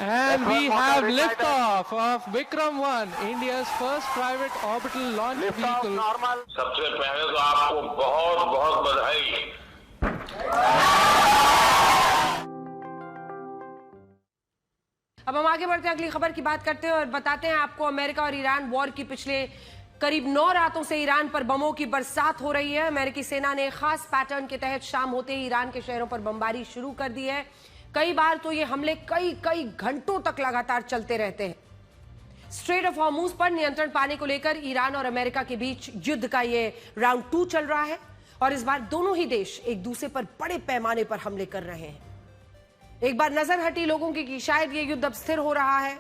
And we have liftoff of Vikram 1, India's first private orbital launch vehicle. सबसे पहले तो आपको बहुत बहुत बधाई। अब हम आगे बढ़ते हैं, अगली खबर की बात करते हैं और बताते हैं आपको अमेरिका और ईरान वॉर की पिछले करीब 9 रातों से ईरान पर बमों की बरसात हो रही है। अमेरिकी सेना ने खास पैटर्न के तहत शाम होते ही ईरान के शहरों पर बमबारी शुरू कर दी है। कई बार तो ये हमले कई घंटों तक लगातार चलते रहते हैं। स्ट्रेट ऑफ हॉर्मुज पर नियंत्रण पाने को लेकर ईरान और अमेरिका के बीच युद्ध का ये राउंड 2 चल रहा है, और इस बार दोनों ही देश एक दूसरे पर बड़े पैमाने पर हमले कर रहे हैं। एक बार नजर हटी लोगों की कि शायद ये युद्ध अब स्थिर हो रहा है,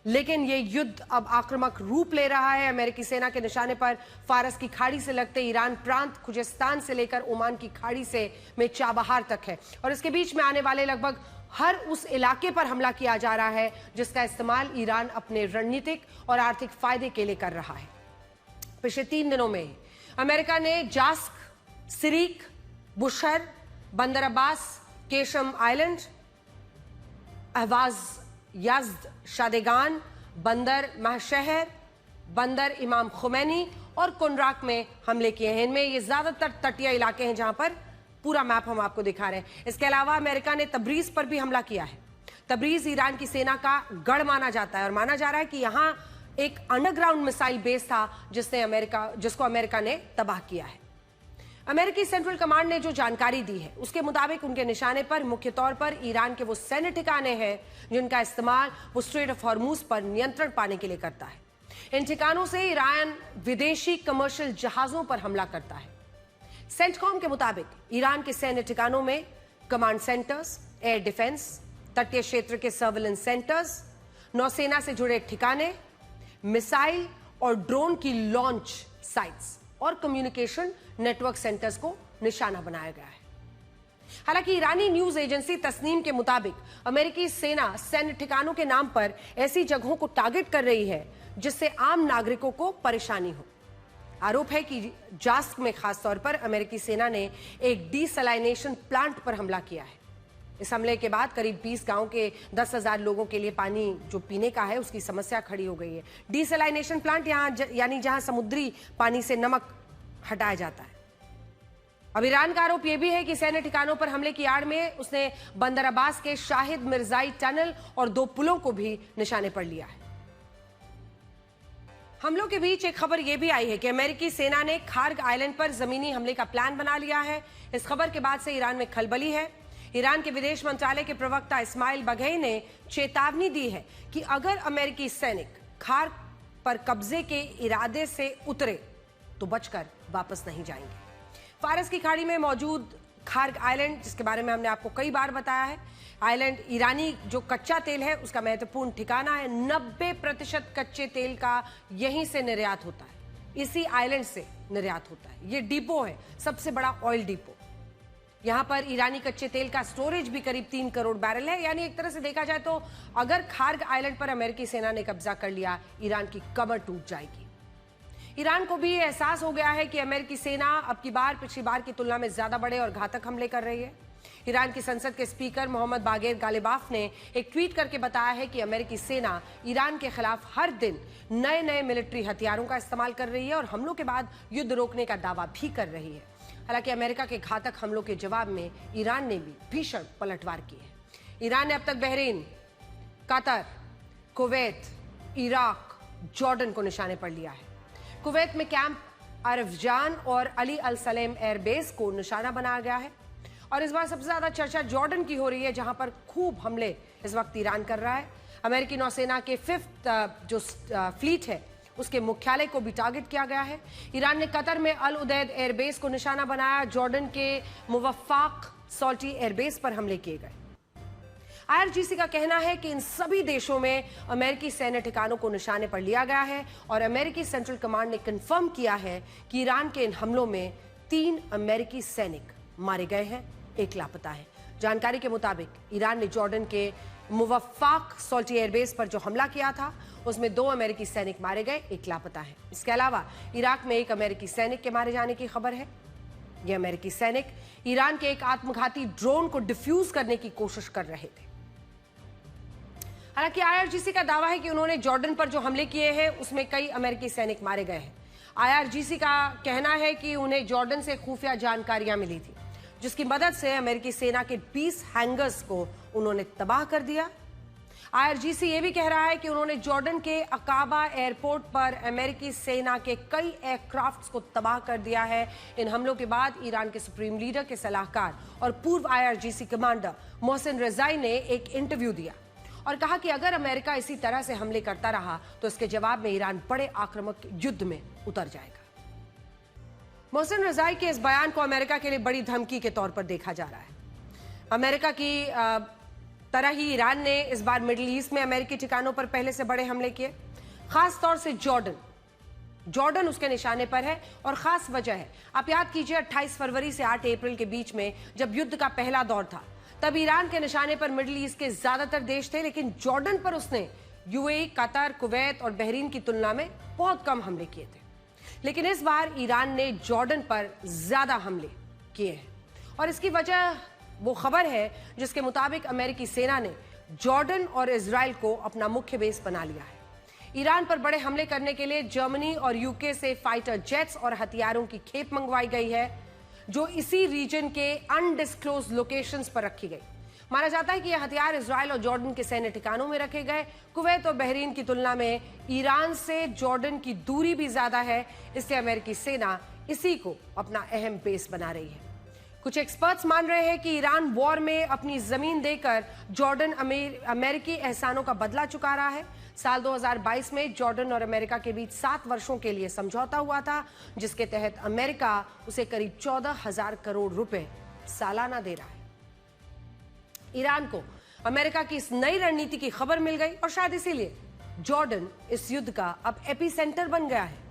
लेकिन ये युद्ध अब आक्रामक रूप ले रहा है। अमेरिकी सेना के निशाने पर फारस की खाड़ी से लगते ईरान प्रांत, खुजेस्तान से लेकर ओमान की खाड़ी से में चाबहार तक है, और इसके बीच में आने वाले लगभग हर उस इलाके पर हमला किया जा रहा है जिसका इस्तेमाल ईरान अपने रणनीतिक और आर्थिक फायदे के लिए कर रहा है। पिछले 3 दिनों में अमेरिका ने jacks, Sirik, Bushehr, Bandar Abbas, Qeshm island, Ahvaz Yazd, Shadegan, Bandar Mahshahr, बंदर इमाम खुमैनी और कुनराक में हमले किए हैं। इनमें ये ज्यादातर तटीय इलाके हैं जहां पर पूरा मैप हम आपको दिखा रहे हैं। इसके अलावा अमेरिका ने तबरीज पर भी हमला किया है। तबरीज ईरान की सेना का गढ़ माना जाता है और माना जा रहा है कि यहां एक अंडरग्राउंड मिसाइल बेस था जिसको अमेरिका ने तबाह किया है। अमेरिकी सेंट्रल कमांड ने जो जानकारी दी है उसके मुताबिक उनके निशाने पर मुख्य तौर पर ईरान के वो सैन्य ठिकाने हैं जिनका इस्तेमाल वो स्ट्रेट ऑफ हॉर्मुज पर नियंत्रण पाने के लिए करता है। इन ठिकानों से ईरान विदेशी कमर्शियल जहाजों पर हमला करता है। सेंटकॉम के मुताबिक ईरान के सैन्य ठिकानों में कमांड सेंटर्स, एयर डिफेंस, तटीय क्षेत्र के सर्विलेंस सेंटर्स, नौसेना से जुड़े ठिकाने, मिसाइल और ड्रोन की लॉन्च साइट्स और कम्युनिकेशन नेटवर्क सेंटर्स को निशाना बनाया गया है। हालांकि ईरानी न्यूज एजेंसी तस्नीम के मुताबिक अमेरिकी सेना सैन्य ठिकानों के नाम पर ऐसी जगहों को टारगेट कर रही है जिससे आम नागरिकों को परेशानी हो। आरोप है कि जास्क में खासतौर पर अमेरिकी सेना ने एक डीसलाइनेशन प्लांट पर हमला किया है। इस हमले के बाद करीब 20 गांव के 10,000 लोगों के लिए पानी जो पीने का है उसकी समस्या खड़ी हो गई है। डीसलाइनेशन प्लांट यानी जहां समुद्री पानी से नमक हटाया जाता है। अब ईरान का आरोप यह भी है कि सैन्य ठिकानों पर हमले की आड़ में उसने बंदर अब्बास के शाहिद मिर्जाई टनल और 2 पुलों को भी निशाने पर लिया है। हमलों के बीच एक खबर यह भी आई है कि अमेरिकी सेना ने खार्ग आइलैंड पर जमीनी हमले का प्लान बना लिया है। इस खबर के बाद से ईरान में खलबली है। ईरान के विदेश मंत्रालय के प्रवक्ता इस्माइल बघई ने चेतावनी दी है कि अगर अमेरिकी सैनिक खार्ग पर कब्जे के इरादे से उतरे तो बचकर वापस नहीं जाएंगे। फारस की खाड़ी में मौजूद खार्ग आइलैंड, जिसके बारे में हमने आपको कई बार बताया है। आइलैंड ईरानी जो कच्चा तेल है उसका महत्वपूर्ण ठिकाना है। 90% कच्चे तेल का यहीं से निर्यात होता है, इसी आइलैंड से निर्यात होता है। ये डिपो है, सबसे बड़ा ऑयल डिपो। यहां पर ईरानी कच्चे तेल का स्टोरेज भी करीब 3 करोड़ बैरल है। यानी एक तरह से देखा जाए तो अगर खार्ग आइलैंड पर अमेरिकी सेना ने कब्जा कर लिया, ईरान की कमर टूट जाएगी। ईरान को भी ये एहसास हो गया है कि अमेरिकी सेना अब की बार पिछली बार की तुलना में ज्यादा बड़े और घातक हमले कर रही है। ईरान की संसद के स्पीकर मोहम्मद बागेर गालिबाफ ने एक ट्वीट करके बताया है कि अमेरिकी सेना ईरान के खिलाफ हर दिन नए नए मिलिट्री हथियारों का इस्तेमाल कर रही है और हमलों के बाद युद्ध रोकने का दावा भी कर रही है। हालांकि अमेरिका के घातक हमलों के जवाब में ईरान ने भी भीषण पलटवार की है। ईरान ने अब तक Bahrain, Qatar, Kuwait, Iraq, Jordan को निशाने पर लिया है। कुवैत में कैंप अरफजान और अली अल सलेम एयरबेस को निशाना बनाया गया है। और इस बार सबसे ज्यादा चर्चा जॉर्डन की हो रही है, जहां पर खूब हमले इस वक्त ईरान कर रहा है। अमेरिकी नौसेना के 5th जो फ्लीट है उसके मुख्यालय को भी टारगेट किया गया है। ईरान ने कतर में अल उदैद एयरबेस को निशाना बनाया। जॉर्डन के मुवफ्फाक सॉल्टी एयरबेस पर हमले किए गए। IRGC का कहना है कि इन सभी देशों में अमेरिकी सैन्य ठिकानों को निशाने पर लिया गया है और अमेरिकी सेंट्रल कमांड ने कंफर्म किया है कि ईरान के इन हमलों में 3 अमेरिकी सैनिक मारे गए हैं, 1 लापता है। जानकारी के मुताबिक ईरान ने जॉर्डन के मुवफ्फाक सॉल्टी एयरबेस पर जो हमला किया था उसमें 2 अमेरिकी सैनिक मारे गए, 1 लापता है। इसके अलावा इराक में 1 अमेरिकी सैनिक के मारे जाने की खबर है। ये अमेरिकी सैनिक ईरान के एक आत्मघाती ड्रोन को डिफ्यूज करने की कोशिश कर रहे थे। हालांकि IRGC का दावा है कि उन्होंने जॉर्डन पर जो हमले किए हैं उसमें कई अमेरिकी सैनिक मारे गए हैं। IRGC का कहना है कि उन्हें जॉर्डन से खुफिया जानकारियां मिली थी, जिसकी मदद से अमेरिकी सेना के 20 हैंगर्स को उन्होंने तबाह कर दिया। IRGC ये भी कह रहा है कि उन्होंने जॉर्डन के अकाबा एयरपोर्ट पर अमेरिकी सेना के कई एयरक्राफ्ट्स को तबाह कर दिया है। इन हमलों के बाद ईरान के सुप्रीम लीडर के सलाहकार और पूर्व IRGC कमांडर मोहसिन रजाई ने एक इंटरव्यू दिया और कहा कि अगर अमेरिका इसी तरह से हमले करता रहा तो इसके जवाब में ईरान बड़े आक्रामक युद्ध में उतर जाएगा। मोहसिन रजाई के इस बयान को अमेरिका के लिए बड़ी धमकी के तौर पर देखा जा रहा है। अमेरिका की तरह ही ईरान ने इस बार मिडिल ईस्ट में अमेरिकी ठिकानों पर पहले से बड़े हमले किए, खास तौर से जॉर्डन उसके निशाने पर है और खास वजह है। आप याद कीजिए 28 फरवरी से 8 अप्रैल के बीच में जब युद्ध का पहला दौर था, तब ईरान के निशाने पर मिडिल ईस्ट के ज्यादातर देश थे, लेकिन जॉर्डन पर उसने UAE, कतर, कुवैत और बहरीन की तुलना में बहुत कम हमले किए थे। लेकिन इस बार ईरान ने जॉर्डन पर ज्यादा हमले किए हैं और इसकी वजह वो खबर है जिसके मुताबिक अमेरिकी सेना ने जॉर्डन और इजराइल को अपना मुख्य बेस बना लिया है। ईरान पर बड़े हमले करने के लिए जर्मनी और यूके से फाइटर जेट्स और हथियारों की खेप मंगवाई गई है, जो इसी रीजन के अनडिस्क्लोज लोकेशंस पर रखी गई। माना जाता है कि यह हथियार इजराइल और जॉर्डन के सैन्य ठिकानों में रखे गए। कुवैत और बहरीन की तुलना में ईरान से जॉर्डन की दूरी भी ज्यादा है, इसलिए अमेरिकी सेना इसी को अपना अहम बेस बना रही है। कुछ एक्सपर्ट्स मान रहे हैं कि ईरान वॉर में अपनी जमीन देकर जॉर्डन अमेरिकी एहसानों का बदला चुका रहा है। साल 2022 में जॉर्डन और अमेरिका के बीच 7 वर्षों के लिए समझौता हुआ था, जिसके तहत अमेरिका उसे करीब 14,000 करोड़ रुपए सालाना दे रहा है। ईरान को अमेरिका की इस नई रणनीति की खबर मिल गई और शायद इसीलिए जॉर्डन इस युद्ध का अब एपिसेंटर बन गया है।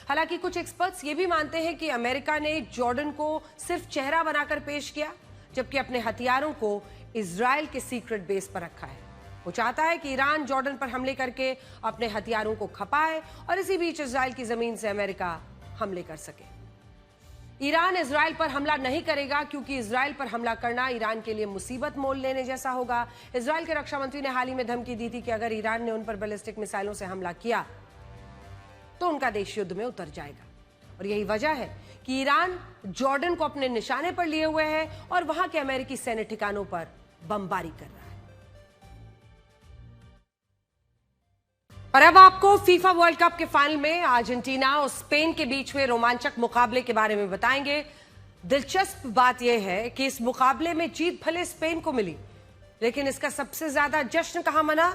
हालांकि कुछ एक्सपर्ट्स ये भी मानते हैं कि अमेरिका ने जॉर्डन को सिर्फ चेहरा बनाकर पेश किया, जबकि अपने हथियारों को इजराइल के सीक्रेट बेस पर रखा है। वो चाहता है कि ईरान जॉर्डन पर हमले करके अपने हथियारों को खपाए और इसी बीच इजराइल की जमीन से अमेरिका हमले कर सके। ईरान इजराइल पर हमला नहीं करेगा, क्योंकि इजराइल पर हमला करना ईरान के लिए मुसीबत मोल लेने जैसा होगा। इजराइल के रक्षा मंत्री ने हाल ही में धमकी दी थी कि अगर ईरान ने उन पर बैलिस्टिक मिसाइलों से हमला किया तो उनका देश युद्ध में उतर जाएगा। और यही वजह है कि ईरान जॉर्डन को अपने निशाने पर लिए हुए है और वहां के अमेरिकी सैन्य ठिकानों पर बमबारी कर रहा है। और अब आपको फीफा वर्ल्ड कप के फाइनल में अर्जेंटीना और स्पेन के बीच हुए रोमांचक मुकाबले के बारे में बताएंगे। दिलचस्प बात यह है कि इस मुकाबले में जीत भले स्पेन को मिली, लेकिन इसका सबसे ज्यादा जश्न कहां मना?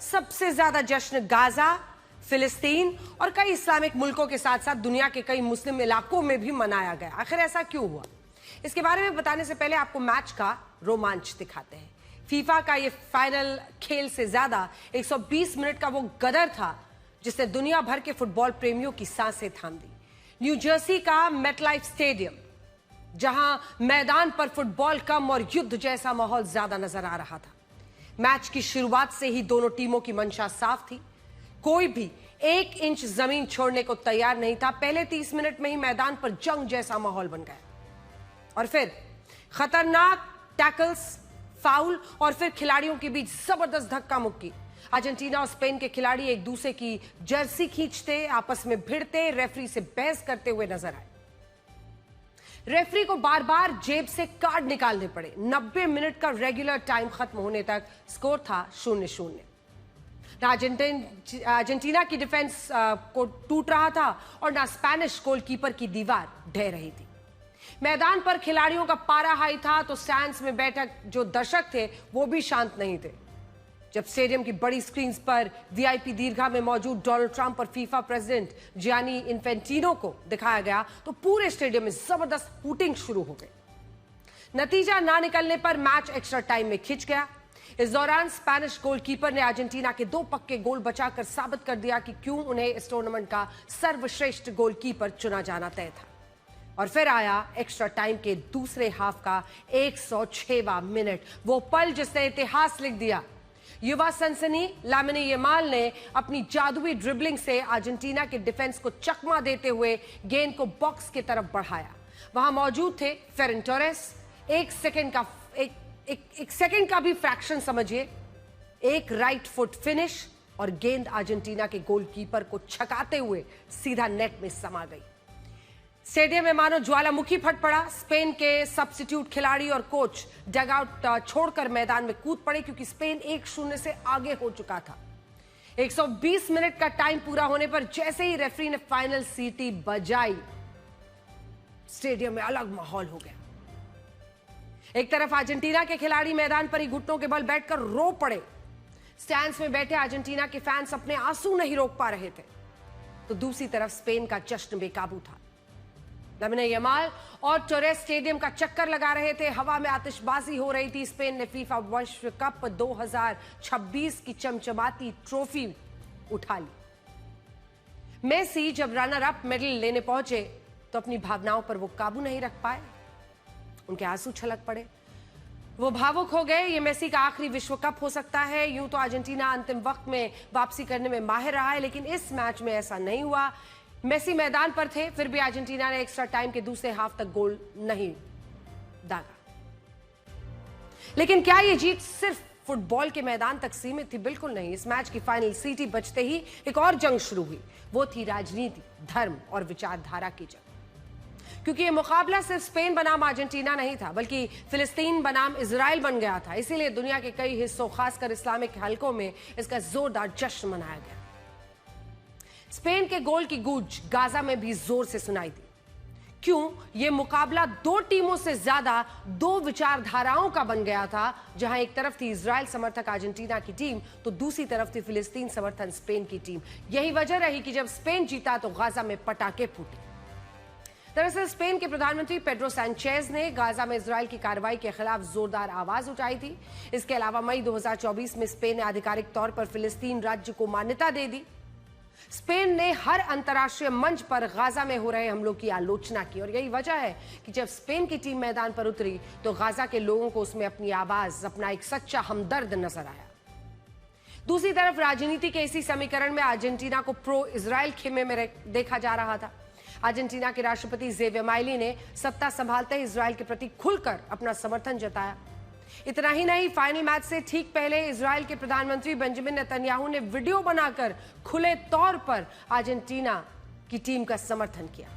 सबसे ज्यादा जश्न गाजा, फिलिस्तीन और कई इस्लामिक मुल्कों के साथ साथ दुनिया के कई मुस्लिम इलाकों में भी मनाया गया। आखिर ऐसा क्यों हुआ? इसके बारे में बताने से पहले आपको मैच का रोमांच दिखाते हैं। फीफा का ये फाइनल खेल से ज्यादा 120 मिनट का वो गदर था जिसने दुनिया भर के फुटबॉल प्रेमियों की सांसें थाम दी। न्यू जर्सी का मेटलाइफ स्टेडियम, जहां मैदान पर फुटबॉल कम और युद्ध जैसा माहौल ज्यादा नजर आ रहा था। मैच की शुरुआत से ही दोनों टीमों की मंशा साफ थी, कोई भी 1 इंच जमीन छोड़ने को तैयार नहीं था। पहले 30 मिनट में ही मैदान पर जंग जैसा माहौल बन गया और फिर खतरनाक टैकल्स, फाउल और फिर खिलाड़ियों के बीच जबरदस्त धक्का मुक्की। अर्जेंटीना और स्पेन के खिलाड़ी एक दूसरे की जर्सी खींचते, आपस में भिड़ते, रेफरी से बहस करते हुए नजर आए। रेफरी को बार बार जेब से कार्ड निकालने पड़े। 90 मिनट का रेगुलर टाइम खत्म होने तक स्कोर था 0-0। अर्जेंटीना की डिफेंस को टूट रहा था और ना स्पेनिश गोलकीपर की दीवार ढह रही थी। मैदान पर खिलाड़ियों का पारा हाई था तो स्टैंड्स में बैठक जो दर्शक थे वो भी शांत नहीं थे। जब स्टेडियम की बड़ी स्क्रीन पर वीआईपी दीर्घा में मौजूद डोनाल्ड ट्रंप और फीफा प्रेसिडेंट जियानी इन्फेंटिनो को दिखाया गया तो पूरे स्टेडियम में जबरदस्त हूटिंग शुरू हो गई। नतीजा ना निकलने पर मैच एक्स्ट्रा टाइम में खिंच गया। इस दौरान स्पेनिश गोलकीपर ने अर्जेंटीना के 2 पक्के गोल बचाकर साबित कर दिया कि क्यों उन्हें इस टूर्नामेंट का सर्वश्रेष्ठ गोलकीपर चुना जाना तय था। और फिर आया एक्स्ट्रा टाइम के दूसरे हाफ का 106वां मिनट, वो पल जिसने इतिहास लिख दिया। युवा सनसनी लामिने यमाल ने अपनी जादुई ड्रिबलिंग से अर्जेंटीना के डिफेंस को चकमा देते हुए गेंद को बॉक्स की तरफ बढ़ाया। वहां मौजूद थे फेरन टोरेस। एक सेकंड का भी फ्रैक्शन समझिए, एक राइट फुट फिनिश और गेंद अर्जेंटीना के गोलकीपर को छकाते हुए सीधा नेट में समा गई। स्टेडियम में मानो ज्वालामुखी फट पड़ा। स्पेन के सब्स्टिट्यूट खिलाड़ी और कोच डगआउट छोड़कर मैदान में कूद पड़े क्योंकि स्पेन 1-0 से आगे हो चुका था। 120 मिनट का टाइम पूरा होने पर जैसे ही रेफरी ने फाइनल सीटी बजाई, स्टेडियम में अलग माहौल हो गया। एक तरफ अर्जेंटीना के खिलाड़ी मैदान पर ही घुटनों के बल बैठकर रो पड़े। स्टैंड्स में बैठे अर्जेंटीना के फैंस अपने आंसू नहीं रोक पा रहे थे तो दूसरी तरफ स्पेन का जश्न बेकाबू था। लामिने यमाल और टोरेस स्टेडियम का चक्कर लगा रहे थे, हवा में आतिशबाजी हो रही थी। स्पेन ने फीफा विश्व कप 2026 की चमचमाती ट्रॉफी उठा ली। मेसी जब रनर अप मेडल लेने पहुंचे तो अपनी भावनाओं पर वो काबू नहीं रख पाए, उनके आंसू छलक पड़े, वो भावुक हो गए। ये मेसी का आखिरी विश्व कप हो सकता है। यूं तो अर्जेंटीना अंतिम वक्त में वापसी करने में माहिर रहा है, लेकिन इस मैच में ऐसा नहीं हुआ। मेसी मैदान पर थे, फिर भी अर्जेंटीना ने एक्स्ट्रा टाइम के दूसरे हाफ तक गोल नहीं दागा। लेकिन क्या यह जीत सिर्फ फुटबॉल के मैदान तक सीमित थी? बिल्कुल नहीं। इस मैच की फाइनल सीटी बजते ही एक और जंग शुरू हुई। वो थी राजनीति, धर्म और विचारधारा की जंग। क्योंकि यह मुकाबला सिर्फ स्पेन बनाम अर्जेंटीना नहीं था, बल्कि फिलिस्तीन बनाम इजराइल बन गया था। इसीलिए दुनिया के कई हिस्सों, खासकर इस्लामिक हलकों में इसका जोरदार जश्न मनाया गया। स्पेन के गोल की गूंज गाजा में भी जोर से सुनाई दी। क्यों? यह मुकाबला 2 टीमों से ज्यादा 2 विचारधाराओं का बन गया था, जहां एक तरफ थी इजराइल समर्थक अर्जेंटीना की टीम तो दूसरी तरफ थी फिलिस्तीन समर्थन स्पेन की टीम। यही वजह रही कि जब स्पेन जीता तो गाजा में पटाखे फूटे। दरअसल स्पेन के प्रधानमंत्री पेड्रो सैंचेज ने गाजा में इजराइल की कार्रवाई के खिलाफ जोरदार आवाज उठाई थी। इसके अलावा मई 2024 में स्पेन ने आधिकारिक तौर पर फिलिस्तीन राज्य को मान्यता दे दी। स्पेन ने हर अंतर्राष्ट्रीय मंच पर गाजा में हो रहे हमलों की आलोचना की और यही वजह है कि जब स्पेन की टीम मैदान पर उतरी तो गाजा के लोगों को उसमें अपनी आवाज, अपना एक सच्चा हमदर्द नजर आया। दूसरी तरफ राजनीति के इसी समीकरण में अर्जेंटीना को प्रो इजराइल खेमे में देखा जा रहा था। अर्जेंटीना के राष्ट्रपति जेवियर मिलेई ने सत्ता संभालते ही इजराइल के प्रति खुलकर अपना समर्थन जताया। इतना ही नहीं, फाइनल मैच से ठीक पहले इजराइल के प्रधानमंत्री बेंजामिन नेतन्याहू ने वीडियो बनाकर खुले तौर पर अर्जेंटीना की टीम का समर्थन किया।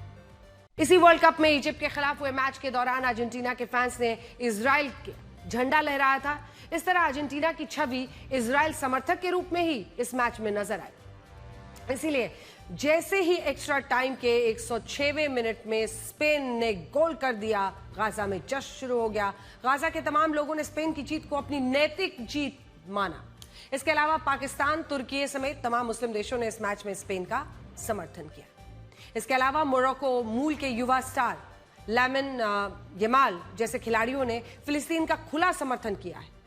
इसी वर्ल्ड कप में इजिप्ट के खिलाफ हुए मैच के दौरान अर्जेंटीना के फैंस ने इजराइल के झंडा लहराया था। इस तरह अर्जेंटीना की छवि इजराइल समर्थक के रूप में ही इस मैच में नजर आई। इसीलिए जैसे ही एक्स्ट्रा टाइम के 106वें मिनट में स्पेन ने गोल कर दिया, गाजा में जश्न शुरू हो गया। गाजा के तमाम लोगों ने स्पेन की जीत को अपनी नैतिक जीत माना। इसके अलावा पाकिस्तान, तुर्की समेत तमाम मुस्लिम देशों ने इस मैच में स्पेन का समर्थन किया। इसके अलावा मोरक्को मूल के युवा स्टार लामिन यमाल जैसे खिलाड़ियों ने फिलिस्तीन का खुला समर्थन किया है।